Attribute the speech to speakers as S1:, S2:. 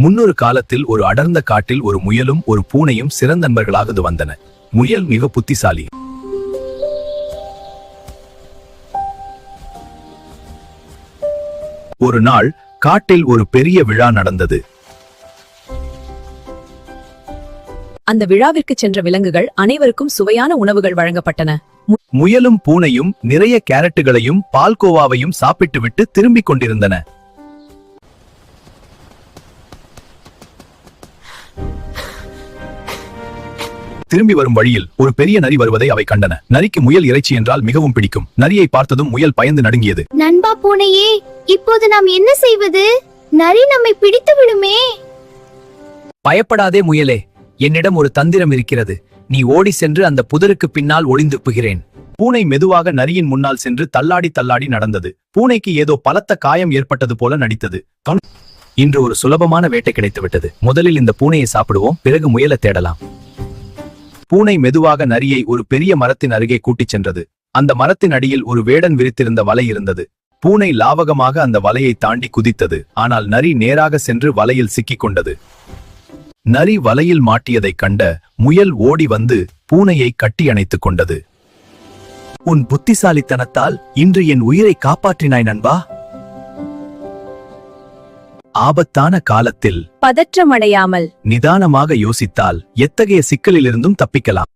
S1: முன்னொரு காலத்தில் ஒரு அடர்ந்த காட்டில் ஒரு முயலும் ஒரு பூனையும் சிறந்த நண்பர்களாக வந்தன. முயல் மிக புத்திசாலி. ஒரு நாள் காட்டில் ஒரு பெரிய விழா நடந்தது.
S2: அந்த விழாவிற்கு சென்ற விலங்குகள் அனைவருக்கும் சுவையான உணவுகள் வழங்கப்பட்டன.
S1: முயலும் பூனையும் நிறைய கேரட்டுகளையும் பால்கோவாவையும் சாப்பிட்டுவிட்டு திரும்பிக் கொண்டிருந்தன. திரும்பி வரும் வழியில் ஒரு பெரிய நரி வருவதை அவை கண்டன. நரிக்கு முயல் இறைச்சி என்றால் மிகவும் பிடிக்கும். நரியை பார்த்ததும் முயல் பயந்து நடுங்கியது.
S3: நண்பா பூனையே, இப்போது நாம் என்ன செய்வது? நரி நம்மை பிடித்து விடுமே.
S4: பயப்படாதே முயலே, என்னிடம் ஒரு தந்திரம் இருக்கிறது. நீ ஓடி சென்று அந்த புதருக்கு பின்னால் ஒளிந்துப்புகிறேன்.
S1: பூனை மெதுவாக நரியின் முன்னால் சென்று தள்ளாடி தள்ளாடி நடந்தது. பூனைக்கு ஏதோ பலத்த காயம் ஏற்பட்டது போல நடித்தது.
S4: இன்று ஒரு சுலபமான வேட்டை கிடைத்துவிட்டது. முதலில் இந்த பூனையை சாப்பிடுவோம், பிறகு முயலை தேடலாம்.
S1: பூனை மெதுவாக நரியை ஒரு பெரிய மரத்தின் அருகே கூட்டிச் சென்றது. அந்த மரத்தின் அடியில் ஒரு வேடன் விரித்திருந்த வலை இருந்தது. பூனை லாவகமாக அந்த வலையை தாண்டி குதித்தது. ஆனால் நரி நேராக சென்று வலையில் சிக்கிக் கொண்டது. நரி வலையில் மாட்டியதைக் கண்ட முயல் ஓடி வந்து பூனையை கட்டி அணைத்துக் கொண்டது.
S4: உன் புத்திசாலித்தனத்தால் இன்று என் உயிரை காப்பாற்றினாய் நண்பா.
S1: ஆபத்தான காலத்தில்
S2: பதற்றமடையாமல்
S1: நிதானமாக யோசித்தால் எத்தகைய சிக்கலிலிருந்தும் தப்பிக்கலாம்.